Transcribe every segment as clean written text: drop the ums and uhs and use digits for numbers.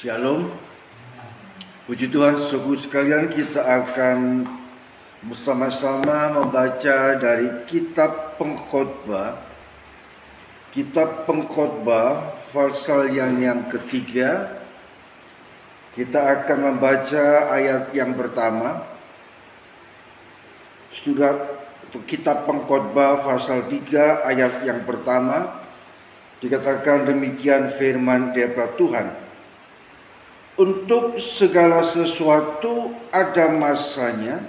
Shalom, puji Tuhan, saudara sekalian, kita akan bersama-sama membaca dari Kitab Pengkhotbah. Kitab Pengkhotbah, pasal yang ketiga. Kita akan membaca ayat yang pertama. Surat Kitab Pengkhotbah, pasal 3, ayat yang pertama. Dikatakan demikian firman daripada Tuhan. Untuk segala sesuatu ada masanya,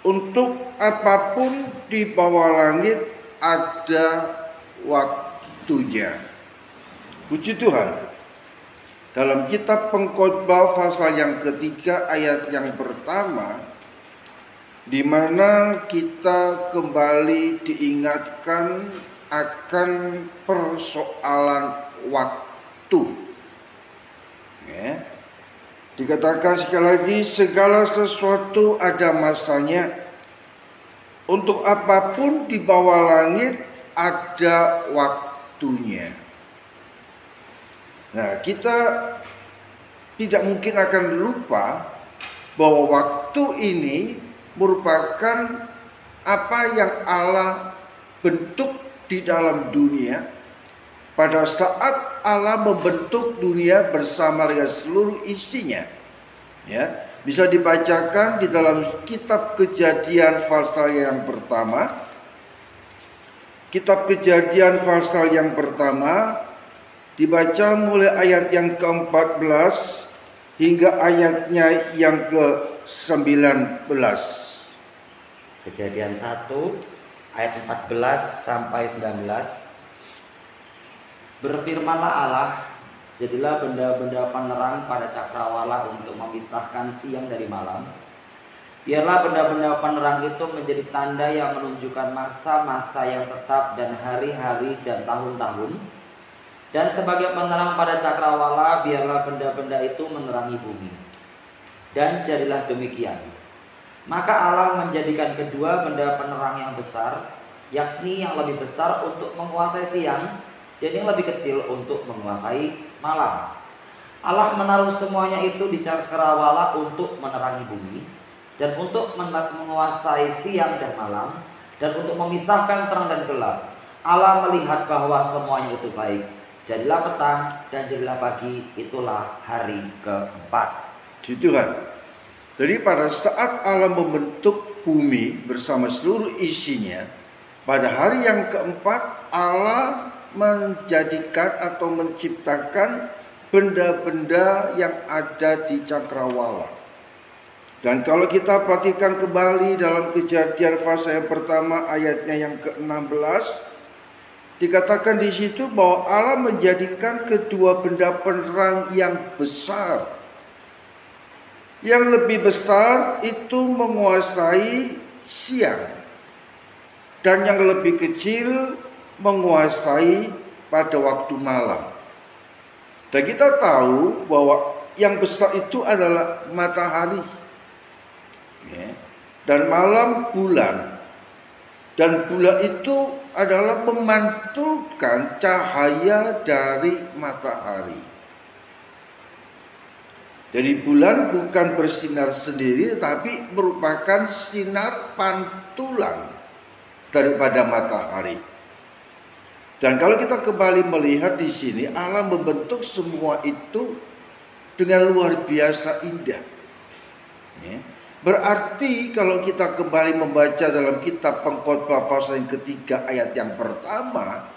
untuk apapun di bawah langit ada waktunya. Puji Tuhan. Dalam Kitab Pengkhotbah pasal yang ketiga ayat yang pertama, di mana kita kembali diingatkan akan persoalan waktu. Ya. Dikatakan sekali lagi, segala sesuatu ada masanya, untuk apapun di bawah langit ada waktunya. Nah, kita tidak mungkin akan lupa bahwa waktu ini merupakan apa yang Allah bentuk di dalam dunia pada saat Allah membentuk dunia bersama dengan seluruh isinya. Ya, bisa dibacakan di dalam Kitab Kejadian pasal yang pertama. Kitab Kejadian pasal yang pertama dibaca mulai ayat yang ke-14 hingga ayatnya yang ke-19. Kejadian 1 ayat 14 sampai 19. Berfirmanlah Allah, jadilah benda-benda penerang pada cakrawala untuk memisahkan siang dari malam. Biarlah benda-benda penerang itu menjadi tanda yang menunjukkan masa-masa yang tetap dan hari-hari dan tahun-tahun. Dan sebagai penerang pada cakrawala, biarlah benda-benda itu menerangi bumi. Dan jadilah demikian. Maka Allah menjadikan kedua benda penerang yang besar, yakni yang lebih besar untuk menguasai siang, dan yang lebih kecil untuk menguasai malam. Allah menaruh semuanya itu di cakrawala untuk menerangi bumi, dan untuk menguasai siang dan malam, dan untuk memisahkan terang dan gelap. Allah melihat bahwa semuanya itu baik. Jadilah petang dan jadilah pagi, itulah hari keempat. Tuhan. Jadi pada saat Allah membentuk bumi bersama seluruh isinya, pada hari yang keempat Allah menjadikan atau menciptakan benda-benda yang ada di cakrawala. Dan kalau kita perhatikan kembali dalam Kejadian pasal yang pertama ayatnya yang ke-16, dikatakan di situ bahwa Allah menjadikan kedua benda penerang yang besar. Yang lebih besar itu menguasai siang, dan yang lebih kecil menguasai pada waktu malam. Dan kita tahu bahwa yang besar itu adalah matahari, ya, dan malam bulan. Dan bulan itu adalah memantulkan cahaya dari matahari. Jadi bulan bukan bersinar sendiri, tapi merupakan sinar pantulan daripada matahari. Dan kalau kita kembali melihat di sini, Allah membentuk semua itu dengan luar biasa indah. Ya. Berarti kalau kita kembali membaca dalam Kitab Pengkhotbah pasal yang ketiga ayat yang pertama,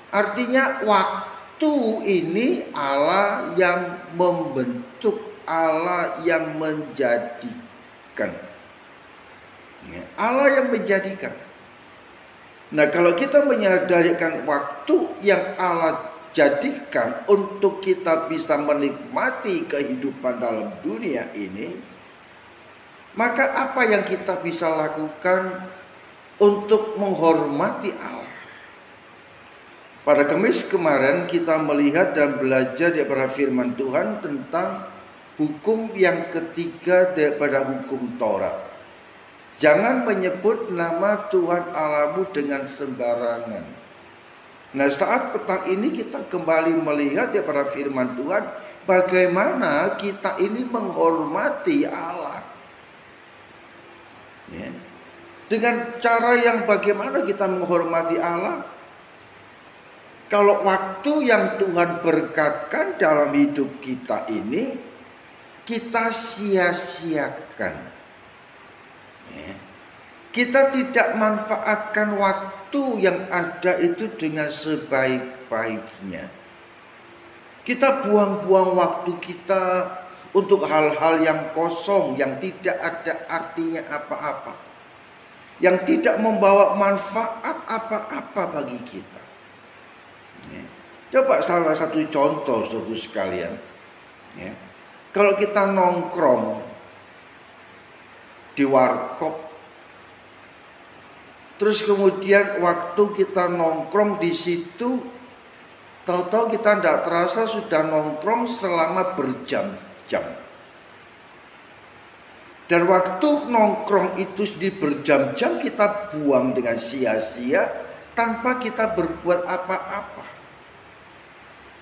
artinya waktu ini Allah yang membentuk, Allah yang menjadikan. Ya. Allah yang menjadikan. Nah, kalau kita menyadarikan waktu yang Allah jadikan untuk kita bisa menikmati kehidupan dalam dunia ini, maka apa yang kita bisa lakukan untuk menghormati Allah? Pada Kamis kemarin kita melihat dan belajar daripada firman Tuhan tentang hukum yang ketiga daripada hukum Taurat. Jangan menyebut nama Tuhan Allahmu dengan sembarangan. Nah, saat petang ini kita kembali melihat ya pada firman Tuhan, bagaimana kita ini menghormati Allah. Ya. Dengan cara yang bagaimana kita menghormati Allah? Kalau waktu yang Tuhan berkatkan dalam hidup kita ini, kita sia-siakan. Ya. Kita tidak manfaatkan waktu yang ada itu dengan sebaik-baiknya. Kita buang-buang waktu kita untuk hal-hal yang kosong, yang tidak ada artinya apa-apa, yang tidak membawa manfaat apa-apa bagi kita. Ya. Coba salah satu contoh, saudara sekalian. Ya. Kalau kita nongkrong di warkop, terus kemudian waktu kita nongkrong di situ, tahu-tahu kita tidak terasa sudah nongkrong selama berjam-jam. Dan waktu nongkrong itu di berjam-jam kita buang dengan sia-sia tanpa kita berbuat apa-apa.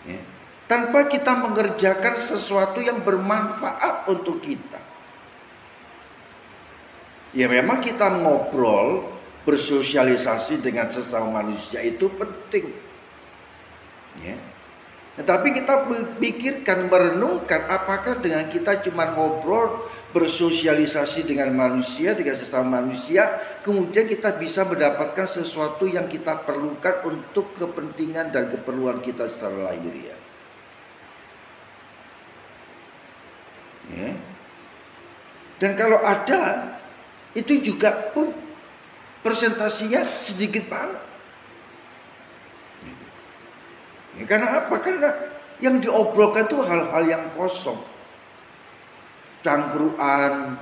Ya. Tanpa kita mengerjakan sesuatu yang bermanfaat untuk kita. Ya memang kita ngobrol, bersosialisasi dengan sesama manusia itu penting. Ya. Tetapi kita pikirkan, merenungkan, apakah dengan kita cuma ngobrol, bersosialisasi dengan manusia, dengan sesama manusia, kemudian kita bisa mendapatkan sesuatu yang kita perlukan untuk kepentingan dan keperluan kita secara lahiriah. Ya. Dan kalau ada, itu juga pun persentasinya sedikit banget. Ya, karena apa? Karena yang diobrolkan itu hal-hal yang kosong, cangkruan,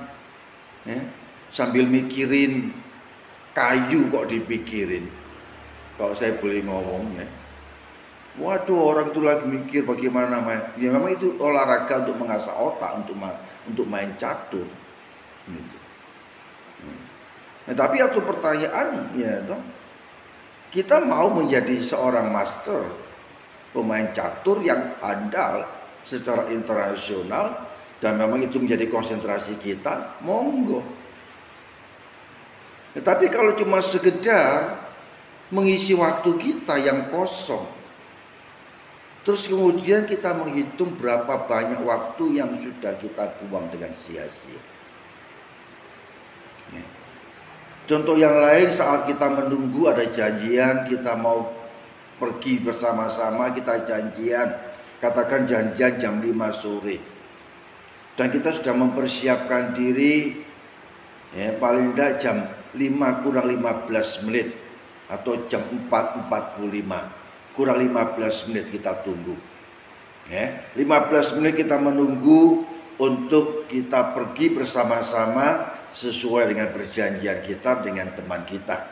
ya, sambil mikirin kayu kok dipikirin. Kalau saya boleh ngomong, ya, waduh, orang tuh lagi mikir bagaimana main. Ya memang itu olahraga untuk mengasah otak, untuk main catur. Gitu. Nah, tapi satu pertanyaan, ya toh, kita mau menjadi seorang master, pemain catur yang andal secara internasional, dan memang itu menjadi konsentrasi kita, monggo. Tetapi kalau cuma sekedar mengisi waktu kita yang kosong, terus kemudian kita menghitung berapa banyak waktu yang sudah kita buang dengan sia-sia. Ya. Contoh yang lain, saat kita menunggu ada janjian, kita mau pergi bersama-sama, kita janjian, katakan janjian jam 5 sore. Dan kita sudah mempersiapkan diri, ya, paling tidak jam 5 kurang 15 menit atau jam 4.45 kurang 15 menit kita tunggu. Ya, 15 menit kita menunggu untuk kita pergi bersama-sama sesuai dengan perjanjian kita dengan teman kita.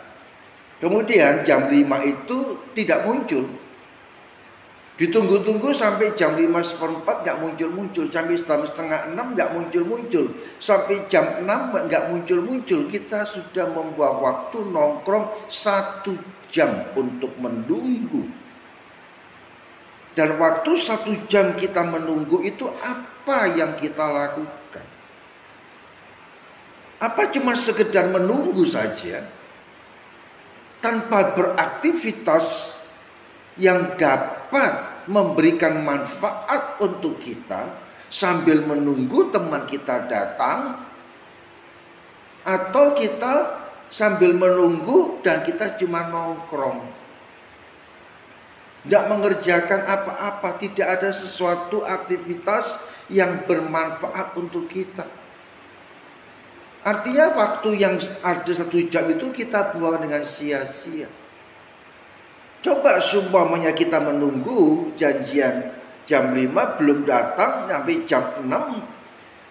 Kemudian jam 5 itu tidak muncul. Ditunggu-tunggu sampai jam 5:15 nggak muncul-muncul, sampai jam 5:30 nggak muncul-muncul, sampai jam 6 nggak muncul-muncul. Kita sudah membuang waktu nongkrong 1 jam untuk menunggu. Dan waktu 1 jam kita menunggu itu apa yang kita lakukan? Apa cuma sekedar menunggu saja tanpa beraktivitas yang dapat memberikan manfaat untuk kita sambil menunggu teman kita datang, atau kita sambil menunggu dan kita cuma nongkrong, tidak mengerjakan apa-apa, tidak ada sesuatu aktivitas yang bermanfaat untuk kita. Artinya waktu yang ada 1 jam itu kita buang dengan sia-sia. Coba seumpamanya kita menunggu janjian jam 5 belum datang sampai jam 6.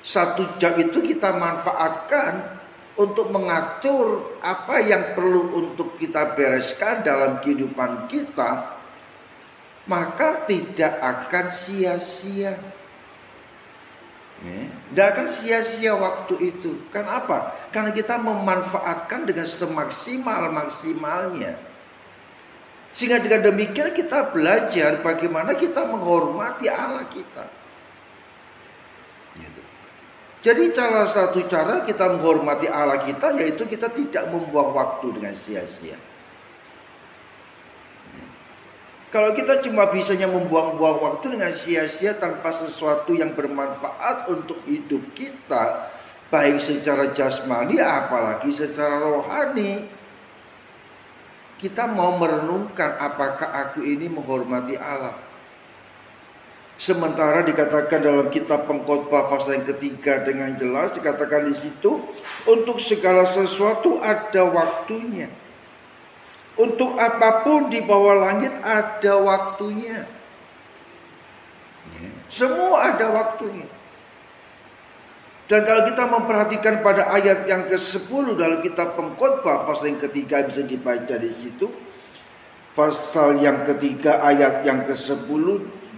1 jam itu kita manfaatkan untuk mengatur apa yang perlu untuk kita bereskan dalam kehidupan kita, maka tidak akan sia-sia. Tidak akan sia-sia waktu itu. Kenapa? Karena kita memanfaatkan dengan semaksimal-maksimalnya. Sehingga dengan demikian kita belajar bagaimana kita menghormati Allah kita. Gitu. Jadi salah satu cara kita menghormati Allah kita yaitu kita tidak membuang waktu dengan sia-sia. Kalau kita cuma bisanya membuang-buang waktu dengan sia-sia tanpa sesuatu yang bermanfaat untuk hidup kita, baik secara jasmani apalagi secara rohani, kita mau merenungkan apakah aku ini menghormati Allah. Sementara dikatakan dalam kitab Pengkhotbah pasal yang ketiga dengan jelas dikatakan di situ, untuk segala sesuatu ada waktunya. Untuk apapun di bawah langit ada waktunya. Semua ada waktunya. Dan kalau kita memperhatikan pada ayat yang ke-10 dalam kitab Pengkhotbah pasal yang ketiga bisa dibaca di situ. Pasal yang ketiga ayat yang ke-10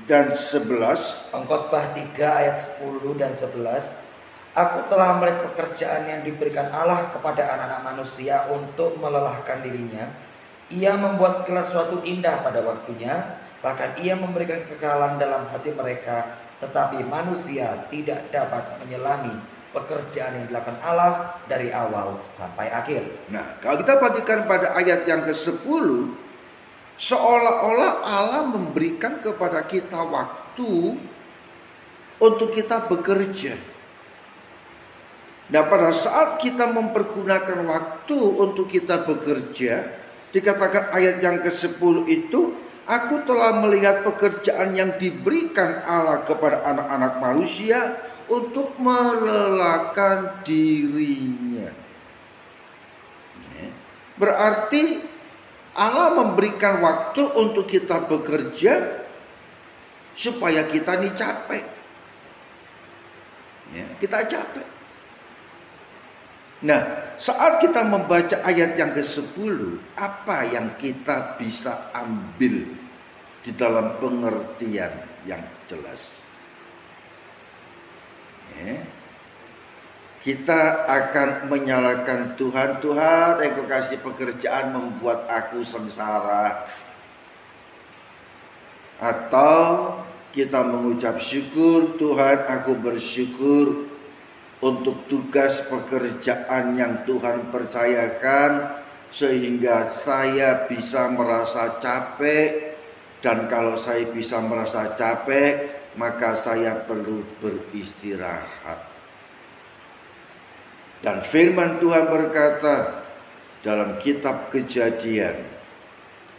dan 11. Pengkhotbah 3 ayat 10 dan 11. Aku telah melihat pekerjaan yang diberikan Allah kepada anak-anak manusia untuk melelahkan dirinya. Ia membuat segala sesuatu indah pada waktunya, bahkan ia memberikan kekekalan dalam hati mereka, tetapi manusia tidak dapat menyelami pekerjaan yang dilakukan Allah dari awal sampai akhir. Nah, kalau kita perhatikan pada ayat yang ke-10, seolah-olah Allah memberikan kepada kita waktu untuk kita bekerja. Nah, pada saat kita mempergunakan waktu untuk kita bekerja, dikatakan ayat yang ke-10 itu, aku telah melihat pekerjaan yang diberikan Allah kepada anak-anak manusia untuk melelahkan dirinya. Berarti Allah memberikan waktu untuk kita bekerja supaya kita ini capek. Kita capek. Nah, saat kita membaca ayat yang ke-10, apa yang kita bisa ambil di dalam pengertian yang jelas? Kita akan menyalahkan Tuhan. Tuhan, Engkau kasih pekerjaan membuat aku sengsara. Atau kita mengucap syukur, Tuhan, aku bersyukur untuk tugas pekerjaan yang Tuhan percayakan, sehingga saya bisa merasa capek. Dan kalau saya bisa merasa capek, maka saya perlu beristirahat. Dan firman Tuhan berkata dalam kitab Kejadian,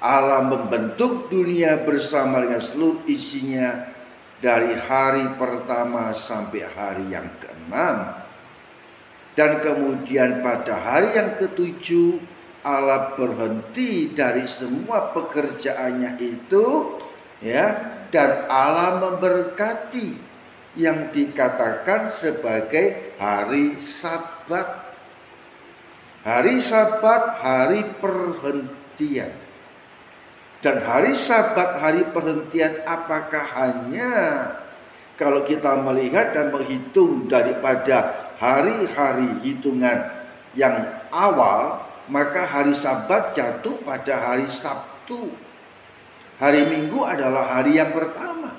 Allah membentuk dunia bersama dengan seluruh isinya dari hari pertama sampai hari yang ke-6. Dan kemudian pada hari yang ke-7 Allah berhenti dari semua pekerjaannya itu, dan Allah memberkati yang dikatakan sebagai hari Sabat. Hari Sabat, hari perhentian. Dan hari Sabat, hari perhentian, apakah hanya kalau kita melihat dan menghitung daripada hari-hari hitungan yang awal, maka hari Sabat jatuh pada hari Sabtu. Hari Minggu adalah hari yang pertama.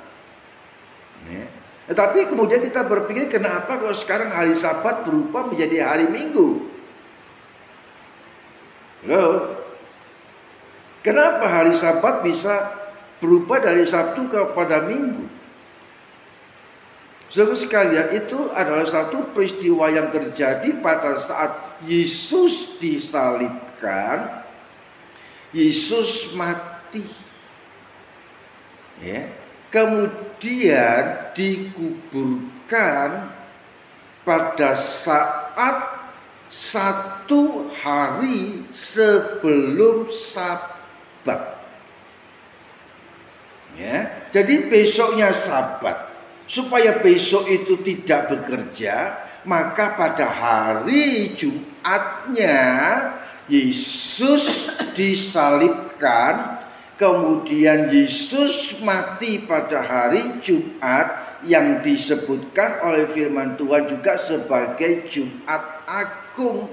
Tetapi kemudian kita berpikir, kenapa kalau sekarang hari Sabat berubah menjadi hari Minggu? Loh, kenapa hari Sabat bisa berubah dari Sabtu kepada Minggu? Saudara sekalian, itu adalah satu peristiwa yang terjadi pada saat Yesus disalibkan, Yesus mati. Kemudian dikuburkan pada saat 1 hari sebelum Sabat. Jadi besoknya Sabat. Supaya besok itu tidak bekerja, maka pada hari Jumatnya Yesus disalibkan. Kemudian Yesus mati pada hari Jumat yang disebutkan oleh firman Tuhan juga sebagai Jumat Agung.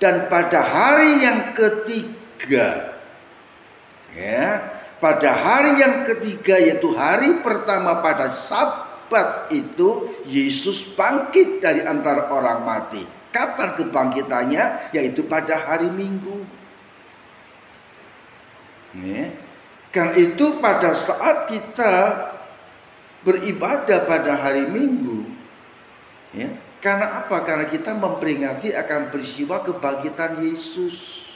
Dan pada hari yang ketiga Ya, pada hari yang ketiga yaitu hari pertama pada Sabat itu Yesus bangkit dari antara orang mati. Kapan kebangkitannya? Yaitu pada hari Minggu. Ya. Karena itu pada saat kita beribadah pada hari Minggu, ya, karena apa? Karena kita memperingati akan peristiwa kebangkitan Yesus.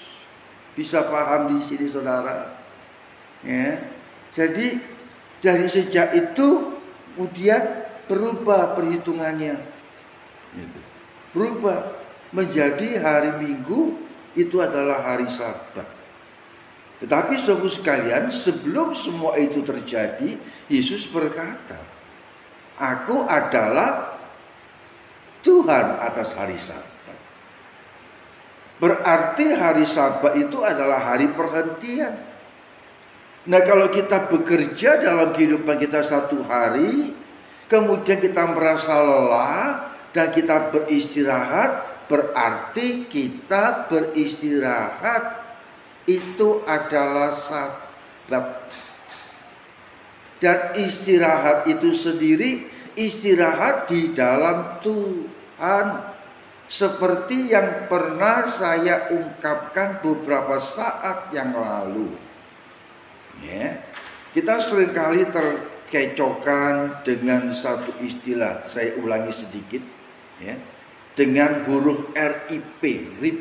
Bisa paham di sini, saudara? Ya, jadi dari sejak itu kemudian berubah perhitungannya, gitu. Berubah menjadi hari Minggu itu adalah hari Sabat. Tetapi saudara sekalian, sebelum semua itu terjadi, Yesus berkata, "Aku adalah Tuhan atas hari Sabat." Berarti hari Sabat itu adalah hari perhentian. Nah, kalau kita bekerja dalam kehidupan kita satu hari, kemudian kita merasa lelah dan kita beristirahat, berarti kita beristirahat itu adalah Sabat. Dan istirahat itu sendiri istirahat di dalam Tuhan, seperti yang pernah saya ungkapkan beberapa saat yang lalu. Ya, kita seringkali terkecokan dengan satu istilah, saya ulangi sedikit, ya, dengan huruf RIP, RIP,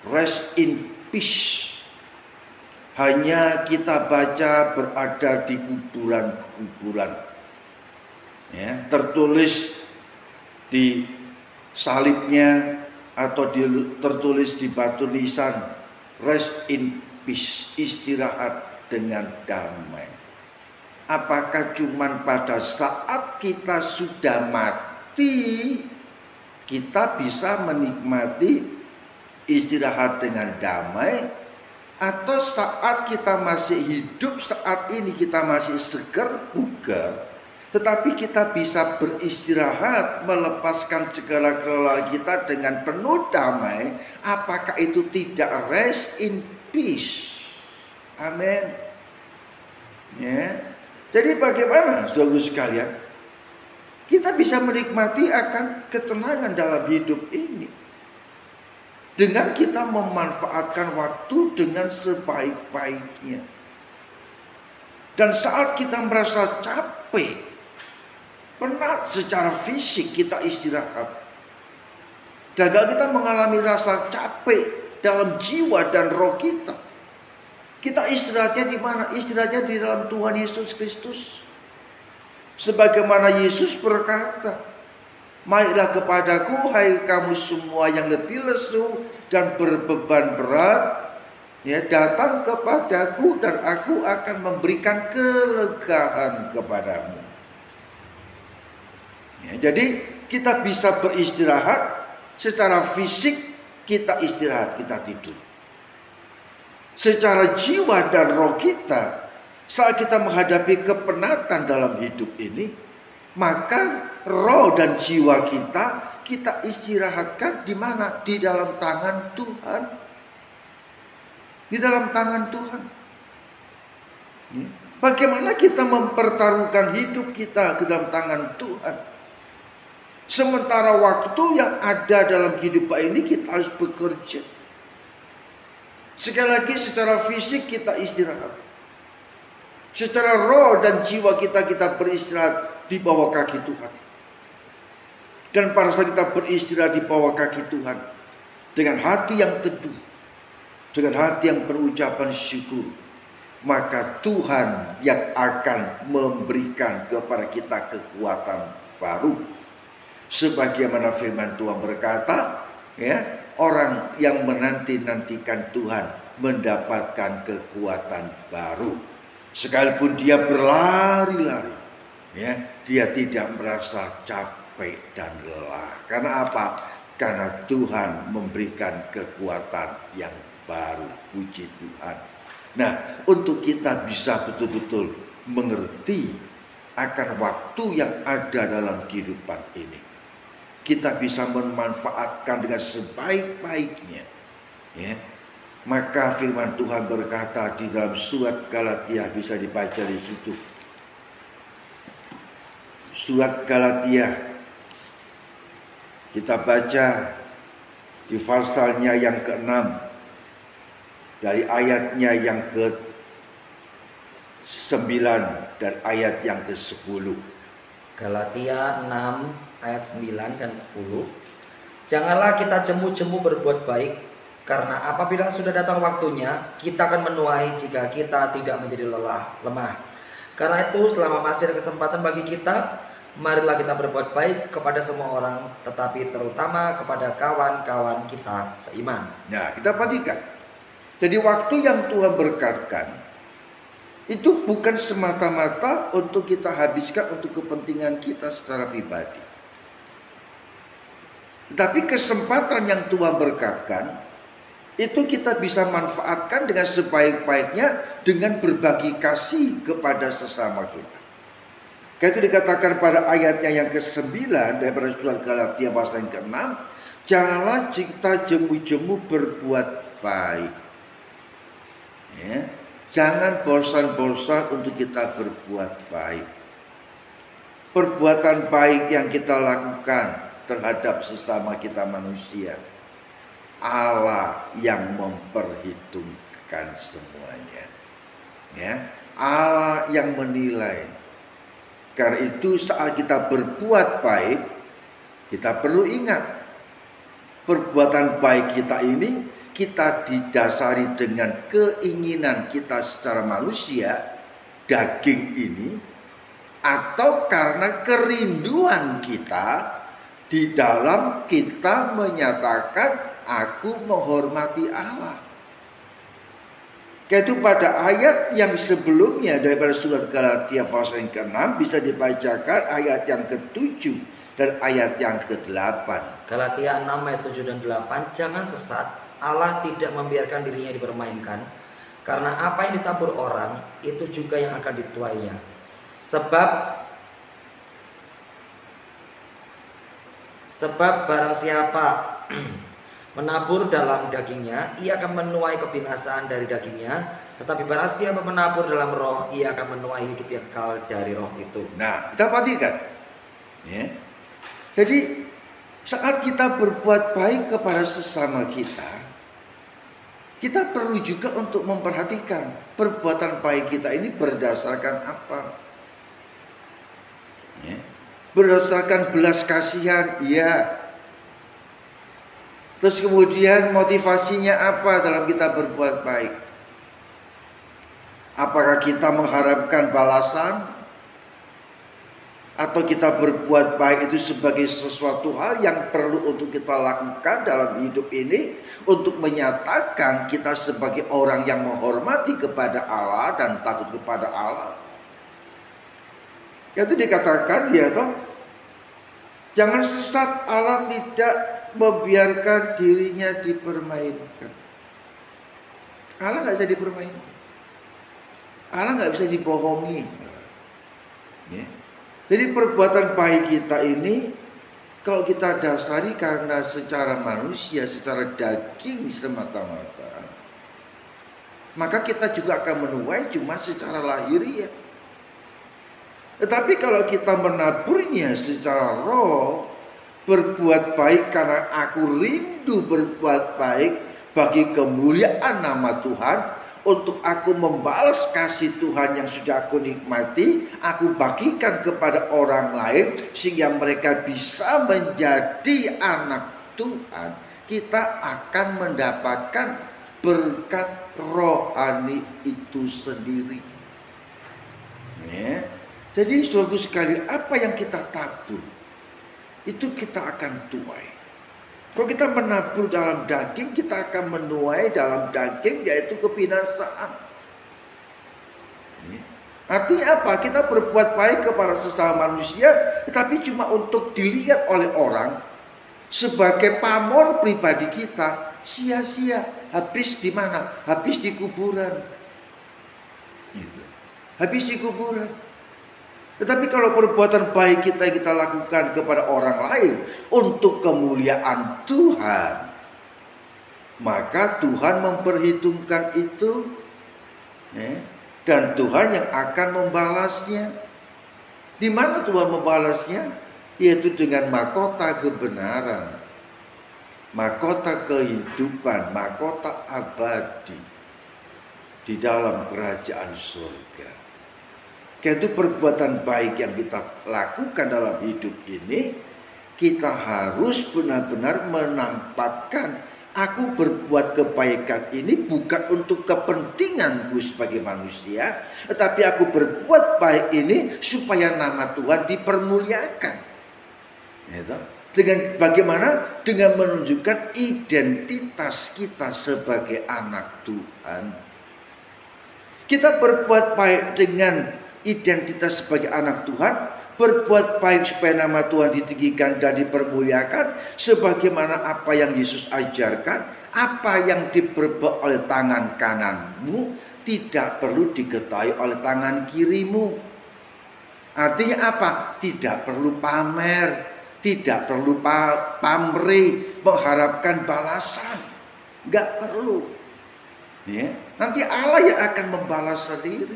rest in peace. Hanya kita baca berada di kuburan-kuburan, ya, tertulis di salibnya atau tertulis di batu nisan, rest in peace, istirahat dengan damai. Apakah cuman pada saat kita sudah mati kita bisa menikmati istirahat dengan damai, atau saat kita masih hidup, saat ini kita masih segar bugar, tetapi kita bisa beristirahat, melepaskan segala kelelahan kita dengan penuh damai? Apakah itu tidak rest in peace? Amin. Ya. Jadi bagaimana saudara sekalian kita bisa menikmati akan ketenangan dalam hidup ini dengan kita memanfaatkan waktu dengan sebaik-baiknya. Dan saat kita merasa capek, penat secara fisik, kita istirahat. Dan kalau kita mengalami rasa capek dalam jiwa dan roh kita, kita istirahatnya di mana? Istirahatnya di dalam Tuhan Yesus Kristus. Sebagaimana Yesus berkata, "Marilah kepadaku, hai kamu semua yang letih lesu dan berbeban berat, ya, datang kepadaku dan aku akan memberikan kelegaan kepadamu." Ya, jadi kita bisa beristirahat secara fisik, kita istirahat, kita tidur. Secara jiwa dan roh kita, saat kita menghadapi kepenatan dalam hidup ini, maka roh dan jiwa kita istirahatkan di mana? Di dalam tangan Tuhan. Di dalam tangan Tuhan. Bagaimana kita mempertaruhkan hidup kita ke dalam tangan Tuhan? Sementara waktu yang ada dalam kehidupan ini kita harus bekerja. Sekali lagi, secara fisik kita istirahat. Secara roh dan jiwa kita beristirahat di bawah kaki Tuhan. Dan pada saat kita beristirahat di bawah kaki Tuhan, dengan hati yang teduh, dengan hati yang berucapan syukur, maka Tuhan yang akan memberikan kepada kita kekuatan baru. Sebagaimana firman Tuhan berkata, ya, orang yang menanti-nantikan Tuhan mendapatkan kekuatan baru. Sekalipun dia berlari-lari, ya, dia tidak merasa capek dan lelah. Karena apa? Karena Tuhan memberikan kekuatan yang baru. Puji Tuhan. Nah, untuk kita bisa betul-betul mengerti akan waktu yang ada dalam kehidupan ini, kita bisa memanfaatkan dengan sebaik-baiknya, ya. Maka firman Tuhan berkata di dalam surat Galatia, bisa dibaca di situ. Surat Galatia, kita baca di pasalnya yang ke-6 dari ayatnya yang ke-9 dan ayat yang ke-10. Galatia 6 ayat 9 dan 10. Janganlah kita jemu-jemu berbuat baik, karena apabila sudah datang waktunya, kita akan menuai jika kita tidak menjadi lemah. Karena itu selama masih ada kesempatan bagi kita, marilah kita berbuat baik kepada semua orang, tetapi terutama kepada kawan-kawan kita seiman. Nah, kita perhatikan. Jadi waktu yang Tuhan berkatkan itu bukan semata-mata untuk kita habiskan untuk kepentingan kita secara pribadi. Tapi kesempatan yang Tuhan berkatkan itu kita bisa manfaatkan dengan sebaik-baiknya dengan berbagi kasih kepada sesama kita. Kayak itu dikatakan pada ayatnya yang ke-9 daripada surat Galatia pasal yang ke-6, janganlah kita jemu-jemu berbuat baik. Ya, jangan bosan-bosan untuk kita berbuat baik. Perbuatan baik yang kita lakukan terhadap sesama kita manusia, Allah yang memperhitungkan semuanya. Ya, Allah yang menilai. Karena itu saat kita berbuat baik, kita perlu ingat perbuatan baik kita ini kita didasari dengan keinginan kita secara manusia, daging ini, atau karena kerinduan kita di dalam kita menyatakan aku menghormati Allah. Yaitu pada ayat yang sebelumnya daripada surat Galatia pasal yang ke-6 bisa dibacakan ayat yang ke-7 dan ayat yang ke-8. Galatia 6 ayat 7 dan 8, jangan sesat, Allah tidak membiarkan dirinya dipermainkan, karena apa yang ditabur orang itu juga yang akan dituainya. Sebab barang siapa menabur dalam dagingnya, ia akan menuai kebinasaan dari dagingnya. Tetapi barang siapa menabur dalam roh, ia akan menuai hidup yang kekal dari roh itu. Nah, kita perhatikan. Ya. Jadi saat kita berbuat baik kepada sesama kita perlu juga untuk memperhatikan perbuatan baik kita ini berdasarkan apa. Ya. Berdasarkan belas kasihan, iya. Terus kemudian motivasinya apa dalam kita berbuat baik? Apakah kita mengharapkan balasan? Atau kita berbuat baik itu sebagai sesuatu hal yang perlu untuk kita lakukan dalam hidup ini untuk menyatakan kita sebagai orang yang menghormati kepada Allah dan takut kepada Allah? Itu dikatakan ya toh, jangan sesat, Allah tidak membiarkan dirinya dipermainkan. Allah nggak bisa dipermainkan. Allah nggak bisa dibohongi. Ya. Jadi perbuatan baik kita ini kalau kita dasari karena secara manusia, secara daging semata-mata, maka kita juga akan menuai cuma secara lahiriah. Tetapi kalau kita menaburnya secara roh, berbuat baik karena aku rindu berbuat baik bagi kemuliaan nama Tuhan, untuk aku membalas kasih Tuhan yang sudah aku nikmati, aku bagikan kepada orang lain sehingga mereka bisa menjadi anak Tuhan, kita akan mendapatkan berkat rohani itu sendiri. Ya. Jadi saudaraku sekalian, apa yang kita tabur itu kita akan tuai. Kalau kita menabur dalam daging, kita akan menuai dalam daging, yaitu kebinasaan. Artinya apa? Kita berbuat baik kepada sesama manusia, tetapi cuma untuk dilihat oleh orang sebagai pamor pribadi kita, sia-sia. Habis di mana? Habis di kuburan. Habis di kuburan. Tetapi kalau perbuatan baik kita lakukan kepada orang lain untuk kemuliaan Tuhan, maka Tuhan memperhitungkan itu, dan Tuhan yang akan membalasnya. Di mana Tuhan membalasnya? Yaitu dengan mahkota kebenaran, mahkota kehidupan, mahkota abadi di dalam kerajaan surga. Itu perbuatan baik yang kita lakukan dalam hidup ini, kita harus benar-benar menampakkan, aku berbuat kebaikan ini bukan untuk kepentinganku sebagai manusia, tetapi aku berbuat baik ini supaya nama Tuhan dipermuliakan. Dengan bagaimana? Dengan menunjukkan identitas kita sebagai anak Tuhan. Kita berbuat baik dengan identitas sebagai anak Tuhan, berbuat baik supaya nama Tuhan ditinggikan dan dipermuliakan, sebagaimana apa yang Yesus ajarkan. Apa yang diperbuat oleh tangan kananmu tidak perlu diketahui oleh tangan kirimu. Artinya apa? Tidak perlu pamer, tidak perlu pamrih, mengharapkan balasan. Gak perlu. Nanti Allah yang akan membalas sendiri.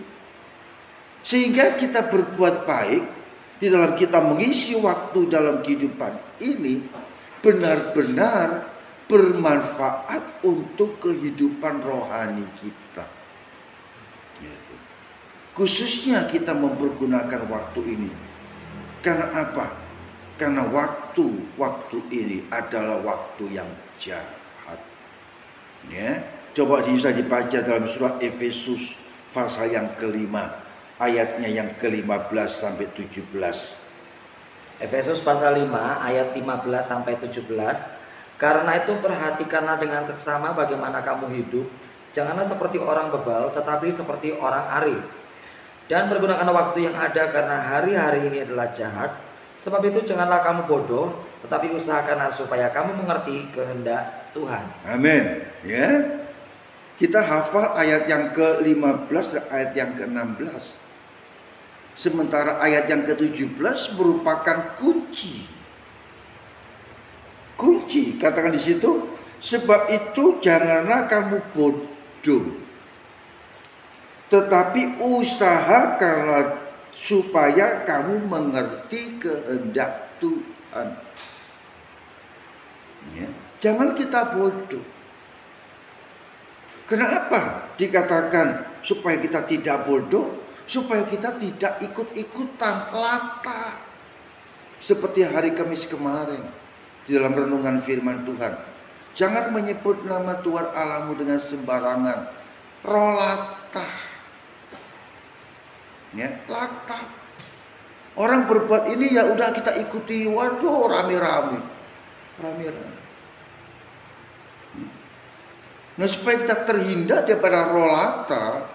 Sehingga kita berbuat baik di dalam kita mengisi waktu dalam kehidupan ini benar-benar bermanfaat untuk kehidupan rohani kita. Khususnya kita mempergunakan waktu ini. Karena apa? Karena waktu ini adalah waktu yang jahat. Coba bisa dibaca dalam surah Efesus pasal yang kelima, ayatnya yang ke-15 sampai 17. Efesus pasal 5 ayat 15 sampai 17. Karena itu perhatikanlah dengan seksama bagaimana kamu hidup. Janganlah seperti orang bebal, tetapi seperti orang arif. Dan pergunakan waktu yang ada, karena hari-hari ini adalah jahat. Sebab itu janganlah kamu bodoh, tetapi usahakanlah supaya kamu mengerti kehendak Tuhan. Amin. Kita hafal ayat yang ke-15 dan ayat yang ke-16. Sementara ayat yang ke-17 merupakan kunci. Kunci, katakan di situ, sebab itu janganlah kamu bodoh, tetapi usahakanlah supaya kamu mengerti kehendak Tuhan. Jangan kita bodoh. Kenapa dikatakan supaya kita tidak bodoh? Supaya kita tidak ikut-ikutan latah. Seperti hari Kamis kemarin di dalam renungan firman Tuhan. Jangan menyebut nama Tuhan Allahmu dengan sembarangan. Roh latah. Latah. Orang berbuat ini ya udah kita ikuti. Waduh, rame-rame. Nah, supaya kita terhindar daripada roh latah,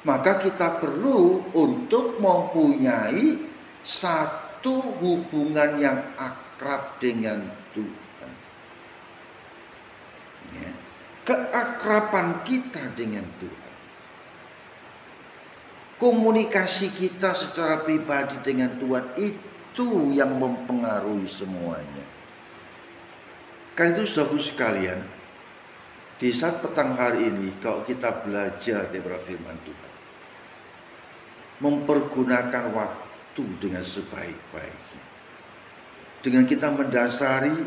maka kita perlu untuk mempunyai satu hubungan yang akrab dengan Tuhan. Keakraban kita dengan Tuhan, komunikasi kita secara pribadi dengan Tuhan, itu yang mempengaruhi semuanya. Karena itu saudaraku sekalian, di saat petang hari ini kalau kita belajar daripada firman Tuhan, mempergunakan waktu dengan sebaik-baiknya, dengan kita mendasari,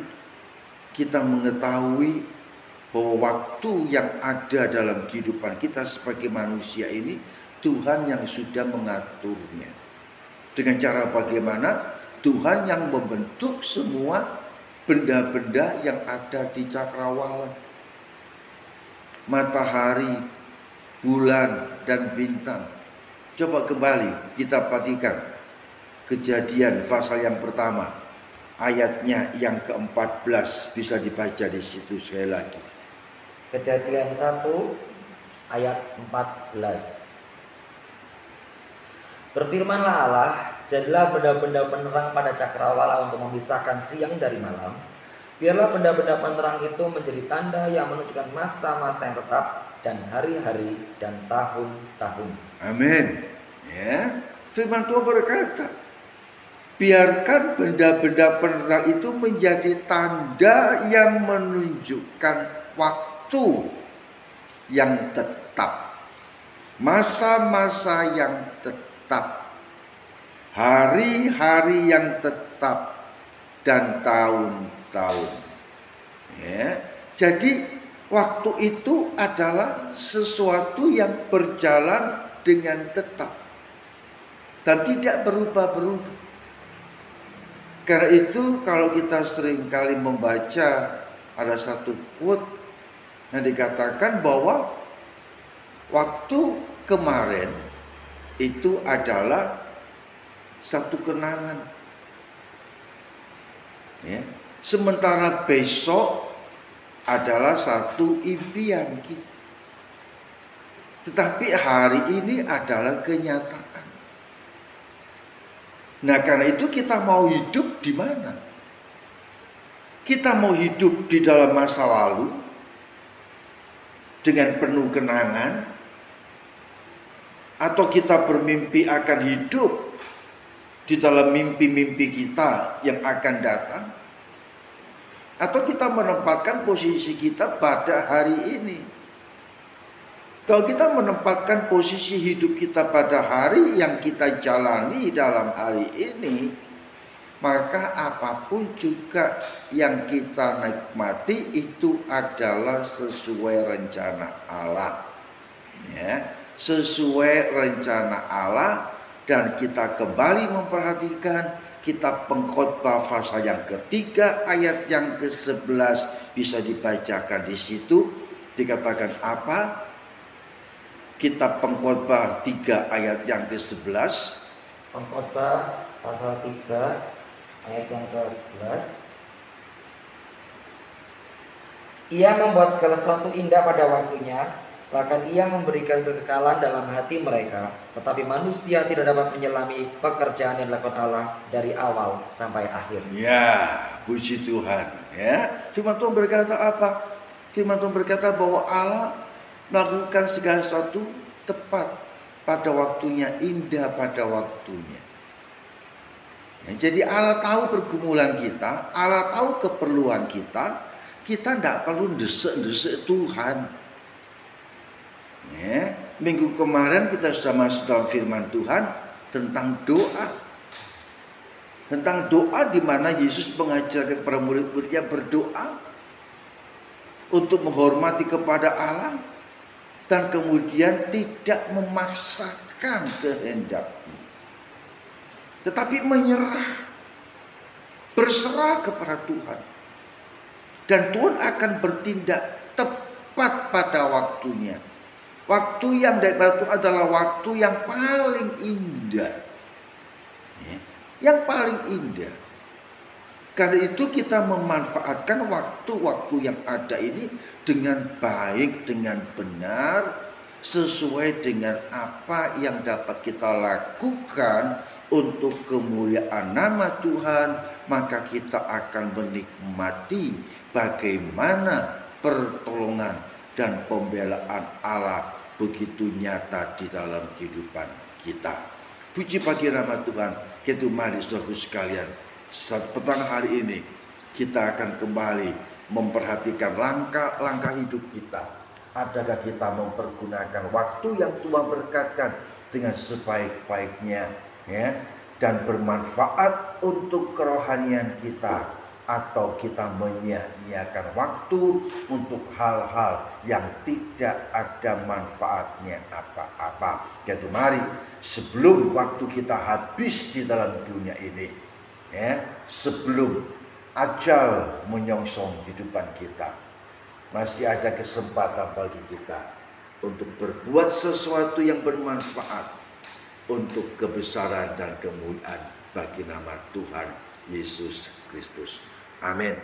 kita mengetahui bahwa waktu yang ada dalam kehidupan kita sebagai manusia ini Tuhan yang sudah mengaturnya. Dengan cara bagaimana? Tuhan yang membentuk semua benda-benda yang ada di cakrawala, matahari, bulan, dan bintang. Coba kembali kita perhatikan Kejadian pasal yang pertama, ayatnya yang ke-14, bisa dibaca di situ sekali lagi. Kejadian 1 ayat 14. Berfirmanlah Allah, jadilah benda-benda penerang pada cakrawala untuk memisahkan siang dari malam. Biarlah benda-benda penerang itu menjadi tanda yang menunjukkan masa-masa yang tetap dan hari-hari dan tahun-tahun. Amin. Ya, firman Tuhan berkata, biarkan benda-benda penerang itu menjadi tanda yang menunjukkan waktu yang tetap, masa-masa yang tetap, hari-hari yang tetap, dan tahun-tahun. Ya, jadi waktu itu adalah sesuatu yang berjalan dengan tetap dan tidak berubah-berubah. Karena itu kalau kita sering kali membaca, ada satu quote yang dikatakan bahwa waktu kemarin itu adalah satu kenangan, ya. Sementara besok adalah satu impian kita. Tetapi hari ini adalah kenyataan. Nah, karena itu kita mau hidup di mana? Kita mau hidup di dalam masa lalu dengan penuh kenangan, atau kita bermimpi akan hidup di dalam mimpi-mimpi kita yang akan datang, atau kita menempatkan posisi kita pada hari ini. Kalau kita menempatkan posisi hidup kita pada hari yang kita jalani dalam hari ini, maka apapun juga yang kita nikmati itu adalah sesuai rencana Allah, ya, sesuai rencana Allah. Dan kita kembali memperhatikan kitab Pengkhotbah pasal yang ketiga ayat yang ke-11, bisa dibacakan di situ. Dikatakan apa? Kitab Pengkhotbah 3 ayat yang ke-11. Pengkhotbah pasal 3 ayat yang ke-11. Ia membuat segala sesuatu indah pada waktunya, bahkan ia memberikan kekekalan dalam hati mereka. Tetapi manusia tidak dapat menyelami pekerjaan yang dilakukan Allah dari awal sampai akhir. Ya, puji Tuhan. Ya, firman Tuhan berkata apa? Firman Tuhan berkata bahwa Allah melakukan segala sesuatu tepat pada waktunya, indah pada waktunya. Ya, jadi Allah tahu pergumulan kita, Allah tahu keperluan kita. Kita tidak perlu desek-desek Tuhan. Ya, minggu kemarin kita sudah masuk dalam firman Tuhan tentang doa. Tentang doa di mana Yesus mengajarkan kepada murid-muridnya berdoa untuk menghormati kepada Allah dan kemudian tidak memaksakan kehendaknya, tetapi menyerah, berserah kepada Tuhan. Dan Tuhan akan bertindak tepat pada waktunya. Waktu yang daripada Tuhan adalah waktu yang paling indah, ya, yang paling indah. Karena itu kita memanfaatkan waktu-waktu yang ada ini dengan baik, dengan benar, sesuai dengan apa yang dapat kita lakukan untuk kemuliaan nama Tuhan. Maka kita akan menikmati bagaimana pertolongan dan pembelaan Allah begitu nyata di dalam kehidupan kita. Puji bagi nama Tuhan. Itu mari saudaraku sekalian, saat petang hari ini kita akan kembali memperhatikan langkah-langkah hidup kita. Adakah kita mempergunakan waktu yang Tuhan berkatkan dengan sebaik-baiknya, ya, dan bermanfaat untuk kerohanian kita, atau kita menyia-nyiakan waktu untuk hal-hal yang tidak ada manfaatnya apa-apa. Jadi mari sebelum waktu kita habis di dalam dunia ini, ya, sebelum ajal menyongsong kehidupan kita, masih ada kesempatan bagi kita untuk berbuat sesuatu yang bermanfaat untuk kebesaran dan kemuliaan bagi nama Tuhan Yesus Kristus. Amin.